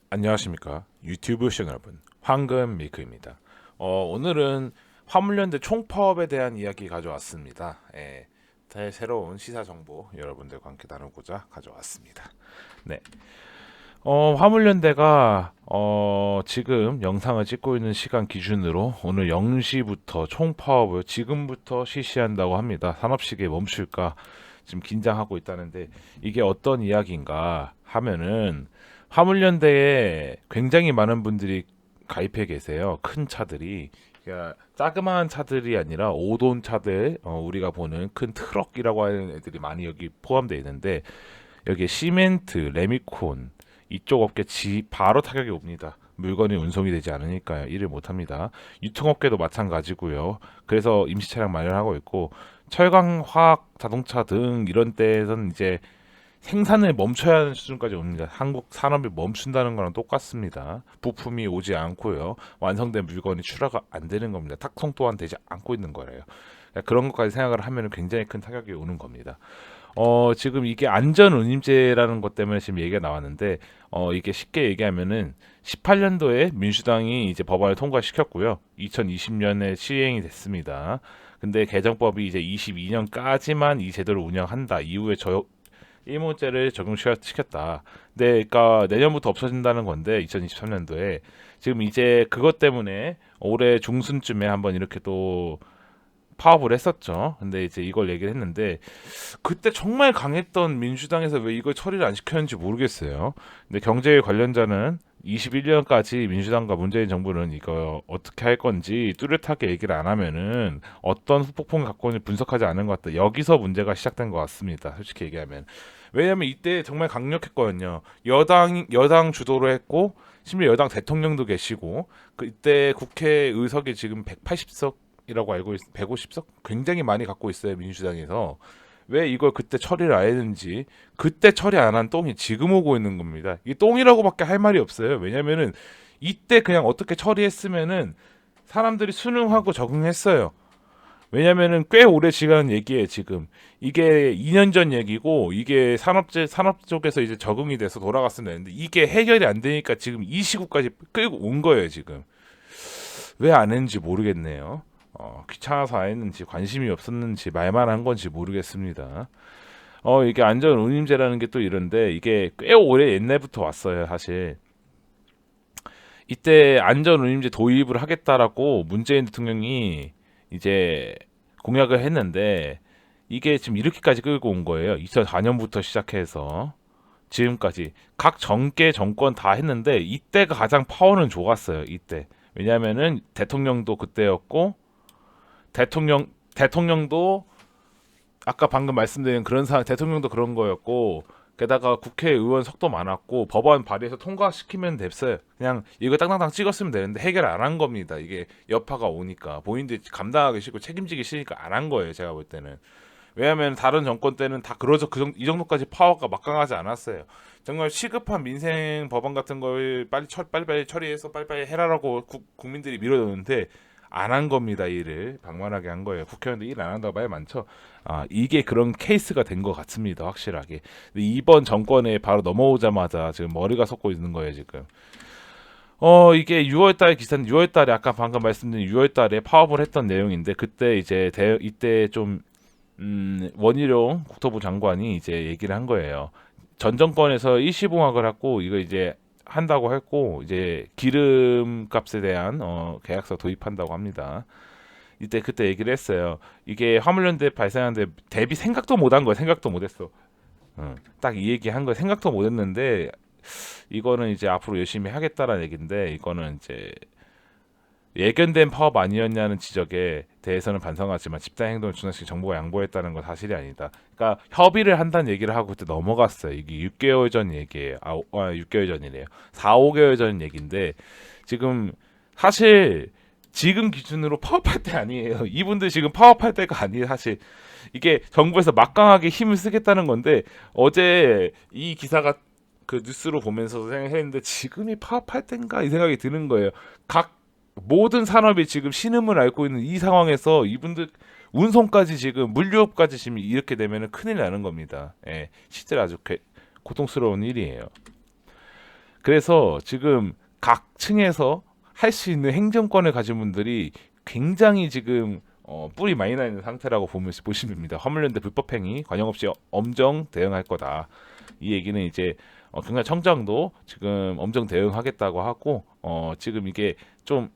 안녕하십니까 유튜브 시청자 여러분, 황금 밀크입니다. 오늘은 화물연대 총파업에 대한 이야기 가져왔습니다. 새로운 시사 정보 여러분들과 함께 나누고자 가져왔습니다. 네, 화물연대가 지금 영상을 찍고 있는 시간 기준으로 오늘 0시부터 총파업을 지금부터 실시한다고 합니다. 산업시계 멈출까 지금 긴장하고 있다는데, 이게 어떤 이야기인가 하면은 화물연대에 굉장히 많은 분들이 가입해 계세요. 큰 차들이. 그러니까 자그마한 차들이 아니라 5돈 차들, 우리가 보는 큰 트럭이라고 하는 애들이 많이 여기 포함되어 있는데, 여기에 시멘트, 레미콘 이쪽 업계 바로 타격이 옵니다. 물건이 운송이 되지 않으니까요. 일을 못합니다. 유통업계도 마찬가지고요. 그래서 임시 차량 마련하고 있고, 철강, 화학, 자동차 등 이런 데에서는 이제 생산을 멈춰야 하는 수준까지 옵니다. 한국 산업이 멈춘다는 거랑 똑같습니다. 부품이 오지 않고요. 완성된 물건이 출하가 안 되는 겁니다. 탁송 또한 되지 않고 있는 거예요. 그런 것까지 생각을 하면 굉장히 큰 타격이 오는 겁니다. 지금 이게 안전운임제라는 것 때문에 지금 얘기가 나왔는데, 이게 쉽게 얘기하면은 18년도에 민주당이 이제 법안을 통과시켰고요. 2020년에 시행이 됐습니다. 근데 개정법이 이제 22년까지만 이 제도를 운영한다. 이후에 일본제를 적용시켰다. 근데 그러니까 내년부터 없어진다는 건데, 2023년도에 지금 이제 그것 때문에 올해 중순쯤에 한번 이렇게 또 파업을 했었죠. 근데 이제 이걸 얘기를 했는데, 그때 정말 강했던 민주당에서 왜 이걸 처리를 안 시켰는지 모르겠어요. 근데 경제 관련자는 21년까지 민주당과 문재인 정부는 이거 어떻게 할 건지 뚜렷하게 얘기를 안 하면은 어떤 후폭풍을 갖고 오는지 분석하지 않은 것 같다. 여기서 문제가 시작된 것 같습니다. 솔직히 얘기하면. 왜냐하면 이때 정말 강력했거든요. 여당 주도로 했고, 심지어 여당 대통령도 계시고, 그때 국회 의석이 지금 180석이라고 알고 150석 굉장히 많이 갖고 있어요, 민주당에서. 왜 이걸 그때 처리를 안 했는지, 그때 처리 안 한 똥이 지금 오고 있는 겁니다. 이 똥이라고밖에 할 말이 없어요. 왜냐면은 이때 그냥 어떻게 처리했으면은 사람들이 순응하고 적응했어요. 왜냐면은 꽤 오래 시간 얘기에, 지금 이게 2년 전 얘기고, 이게 산업 쪽에서 이제 적응이 돼서 돌아갔으면 되는데, 이게 해결이 안 되니까 지금 이 시국까지 끌고 온 거예요. 지금 왜 안 했는지 모르겠네요. 귀찮아서 안 했는지, 관심이 없었는지, 말만 한 건지 모르겠습니다. 이게 안전 운임제라는 게 또 이런데, 이게 꽤 오래 옛날부터 왔어요, 사실. 이때 안전 운임제 도입을 하겠다라고 문재인 대통령이 이제 공약을 했는데, 이게 지금 이렇게까지 끌고 온 거예요. 2004년부터 시작해서 지금까지 각 정계 정권 다 했는데, 이때가 가장 파워는 좋았어요. 이때. 왜냐면은 대통령도 그때였고, 대통령도 아까 방금 말씀드린 그런 상황, 대통령도 그런 거였고, 게다가 국회의원 석도 많았고, 법안 발의해서 통과시키면 됐어요. 그냥 이거 땅땅땅 찍었으면 되는데 해결 안 한 겁니다. 이게 여파가 오니까 본인들이 감당하기 싫고 책임지기 싫으니까 안 한 거예요. 제가 볼 때는. 왜냐하면 다른 정권 때는 다 그러죠. 이 정도까지 파워가 막강하지 않았어요. 정말 시급한 민생 법안 같은 걸 빨리빨리 처리해서 빨리빨리 해라라고 국민들이 밀어넣는데, 안 한 겁니다. 일을 방만하게 한 거예요. 국회의원도 일 안 한다고 말 많죠. 이게 그런 케이스가 된 것 같습니다. 확실하게. 근데 이번 정권에 바로 넘어오자마자 지금 머리가 솟고 있는 거예요. 지금. 이게 6월달 기사는, 6월달에 아까 방금 말씀드린 6월달에 파업을 했던 내용인데, 그때 이제 이때 좀 원희룡 국토부 장관이 이제 얘기를 한 거예요. 전 정권에서 일시봉합을 하고 이거 이제 한다고 했고, 이제 기름값에 대한 계약서 도입한다고 합니다. 이때 그때 얘기를 했어요. 이게 화물연대 발생하는데 대비 생각도 못한 거예요. 생각도 못했어. 딱 이 얘기 한 거예요. 생각도 못했는데 이거는 이제 앞으로 열심히 하겠다라는 얘기인데, 이거는 이제 예견된 파업 아니었냐는 지적에 대해서는 반성하지만 집단 행동을 준하시키 정부가 양보했다는 건 사실이 아니다. 그러니까 협의를 한다는 얘기를 하고 그때 넘어갔어요. 이게 6개월 전 얘기예요. 6개월 전이래요. 4, 5개월 전 얘기인데, 지금 사실 지금 기준으로 파업할 때 아니에요. 이분들 지금 파업할 때가 아니에요. 사실 이게 정부에서 막강하게 힘을 쓰겠다는 건데, 어제 이 기사가 그 뉴스로 보면서 생각했는데, 지금이 파업할 때인가 이 생각이 드는 거예요. 각 모든 산업이 지금 신음을 앓고 있는 이 상황에서 이분들 운송까지, 지금 물류업까지 지금 이렇게 되면 큰일 나는 겁니다. 예, 실제로 아주 고통스러운 일이에요. 그래서 지금 각 층에서 할 수 있는 행정권을 가진 분들이 굉장히 지금 뿔이 많이 나 있는 상태라고 보시면 됩니다. 화물연대 불법행위 관영 없이 엄정 대응할 거다. 이 얘기는 이제 경찰청장도 지금 엄정 대응하겠다고 하고 지금 이게 좀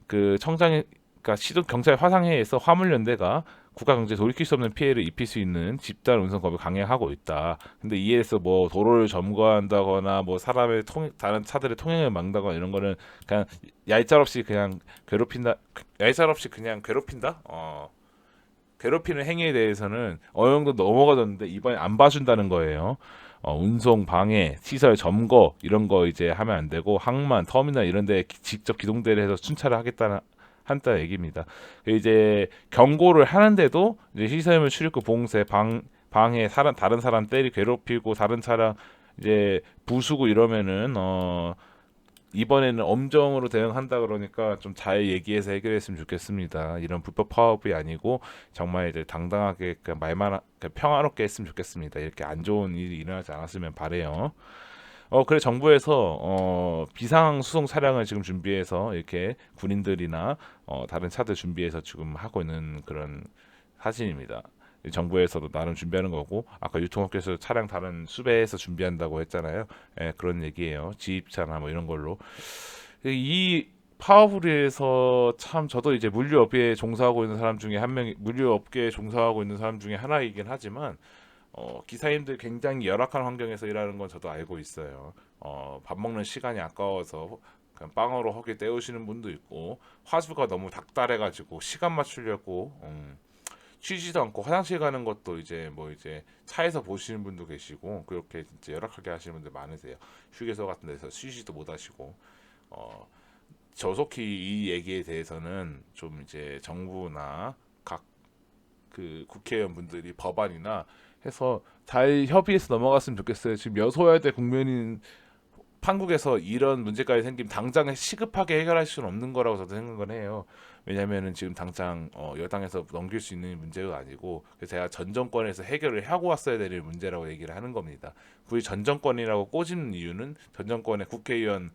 그 청장이 그러니까 시도 경찰 화상회의에서 화물연대가 국가 경제에 돌이킬 수 없는 피해를 입힐 수 있는 집단 운송법을 강행하고 있다. 근데 이에 대해서 뭐 도로를 점거한다거나 뭐 사람의 다른 차들의 통행을 막다거나 이런 거는 그냥 얄짤없이 그냥 괴롭힌다. 얄짤없이 그냥 괴롭힌다. 괴롭히는 행위에 대해서는 어느 정도 넘어가졌는데 이번에 안 봐준다는 거예요. 운송 방해, 시설 점거 이런 거 이제 하면 안 되고 항만, 터미널 이런 데 직접 기동대를 해서 순찰을 하겠다는 한다 얘기입니다. 이제 경고를 하는데도 이제 시설물 출입구 봉쇄, 방해, 다른 사람 때리 괴롭히고 다른 차량 이제 부수고 이러면은 이번에는 엄정으로 대응한다 그러니까 좀 잘 얘기해서 해결했으면 좋겠습니다. 이런 불법 파업이 아니고 정말 이제 당당하게 그냥 말만 그냥 평화롭게 했으면 좋겠습니다. 이렇게 안 좋은 일이 일어나지 않았으면 바래요. 그래 정부에서 비상 수송 차량을 지금 준비해서 이렇게 군인들이나 다른 차들 준비해서 지금 하고 있는 그런 사진입니다. 정부에서도 나름 준비하는 거고 아까 유통업계에서 차량 다른 수배해서 준비한다고 했잖아요. 예, 그런 얘기예요. 지입차나 뭐 이런 걸로 이 파워풀에서 참 저도 이제 물류업계에 종사하고 있는 사람 중에 한 명, 물류업계에 종사하고 있는 사람 중에 하나이긴 하지만 기사님들 굉장히 열악한 환경에서 일하는 건 저도 알고 있어요. 밥 먹는 시간이 아까워서 그냥 빵으로 허기 때우시는 분도 있고 화수가 너무 닥달해가지고 시간 맞추려고 쉬지도 않고 화장실 가는 것도 이제 뭐 이제 차에서 보시는 분도 계시고 그렇게 진짜 열악하게 하시는 분들 많으세요. 휴게소 같은 데서 쉬지도 못하시고 저속히 이 얘기에 대해서는 좀 이제 정부나 각 그 국회의원분들이 법안이나 해서 잘 협의해서 넘어갔으면 좋겠어요. 지금 여소야대 국면인 한국에서 이런 문제까지 생기면 당장 시급하게 해결할 수는 없는 거라고 저도 생각을 해요. 왜냐면은 지금 당장 여당에서 넘길 수 있는 문제가 아니고 그래서 제가 전 정권에서 해결을 하고 왔어야 되는 문제라고 얘기를 하는 겁니다. 굳이 전 정권이라고 꽂은 이유는 전 정권의 국회의원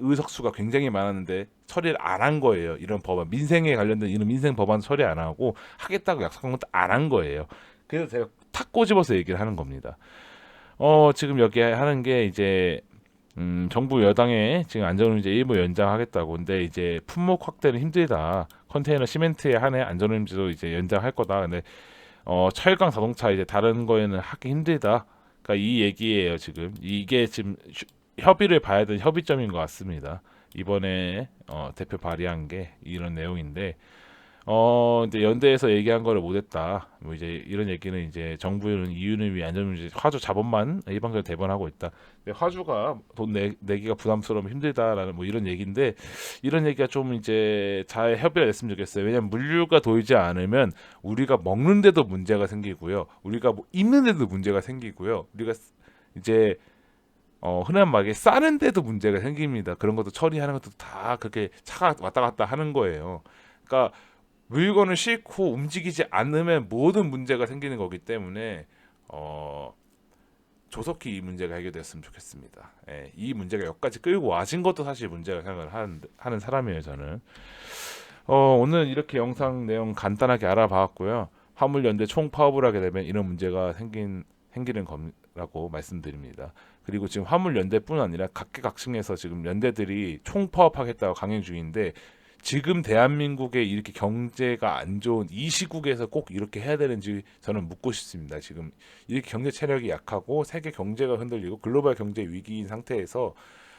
의석수가 굉장히 많았는데 처리를 안 한 거예요. 이런 법안 민생에 관련된 이런 민생 법안 처리 안 하고 하겠다고 약속한 것도 안 한 거예요. 그래서 제가 탁 꼬집어서 얘기를 하는 겁니다. 지금 여기 하는 게 이제 정부 여당에 지금 안전운임제 일부 연장하겠다고. 근데 이제 품목 확대는 힘들다. 컨테이너 시멘트에 한해 안전운임제도 이제 연장할 거다. 근데 철강 자동차 이제 다른 거에는 하기 힘들다. 그러니까 이 얘기예요 지금. 이게 지금 협의를 봐야 되는 협의점인 것 같습니다. 이번에 대표 발의한 게 이런 내용인데 이제 연대에서 얘기한 거를 못했다. 뭐 이제 이런 얘기는 이제 정부는 이유는 위 안전문제 화주 자본만 일방적으로 대변하고 있다. 근데 화주가 돈 내기가 부담스러우면 힘들다라는 뭐 이런 얘기인데 이런 얘기가 좀 이제 잘 협의가 됐으면 좋겠어요. 왜냐하면 물류가 도이지 않으면 우리가 먹는데도 문제가 생기고요. 우리가 뭐 입는데도 문제가 생기고요. 우리가 이제 흔한 말에 싸는데도 문제가 생깁니다. 그런 것도 처리하는 것도 다 그렇게 차가 왔다 갔다 하는 거예요. 그러니까 물건을 싣고 움직이지 않으면 모든 문제가 생기는 거기 때문에 조속히 이 문제가 해결됐으면 좋겠습니다. 예, 이 문제가 여기까지 끌고 와진 것도 사실 문제가 생각을 하는 사람이에요. 저는 오늘 이렇게 영상 내용 간단하게 알아봤고요. 화물연대 총파업을 하게 되면 이런 문제가 생기는 거라고 말씀드립니다. 그리고 지금 화물연대뿐 아니라 각계각층에서 지금 연대들이 총파업하겠다고 강행 중인데 지금 대한민국의 이렇게 경제가 안 좋은 이 시국에서 꼭 이렇게 해야 되는지 저는 묻고 싶습니다. 지금 이렇게 경제 체력이 약하고 세계 경제가 흔들리고 글로벌 경제 위기인 상태에서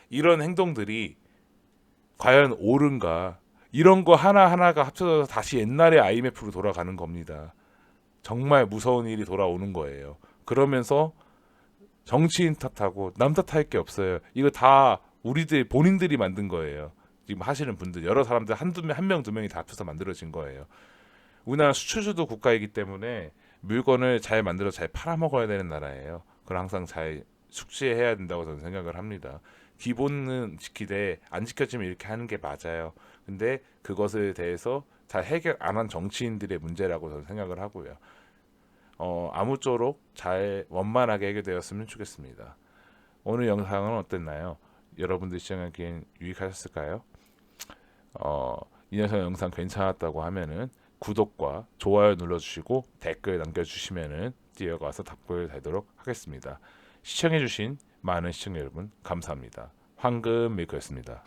이런 행동들이 과연 옳은가? 이런 거 하나하나가 합쳐져서 다시 옛날의 IMF로 돌아가는 겁니다. 정말 무서운 일이 돌아오는 거예요. 그러면서 정치인 탓하고 남 탓할 게 없어요. 이거 다 우리들 본인들이 만든 거예요. 지금 하시는 분들 여러 사람들 한 명 두 명이 다 합쳐서 만들어진 거예요. 우리나라 수출주도 국가이기 때문에 물건을 잘 만들어 잘 팔아먹어야 되는 나라예요. 그걸 항상 잘 숙지해야 된다고 저는 생각을 합니다. 기본은 지키되 안 지켜지면 이렇게 하는 게 맞아요. 근데 그것에 대해서 잘 해결 안 한 정치인들의 문제라고 저는 생각을 하고요. 아무쪼록 잘 원만하게 해결되었으면 좋겠습니다. 오늘 영상은 어땠나요? 여러분들 시청하기엔 유익하셨을까요? 이 영상 괜찮았다고 하면은 구독과 좋아요 눌러주시고 댓글 남겨주시면은 뛰어가서 답글 되도록 하겠습니다. 시청해주신 많은 시청자 여러분 감사합니다. 황금 메이커였습니다.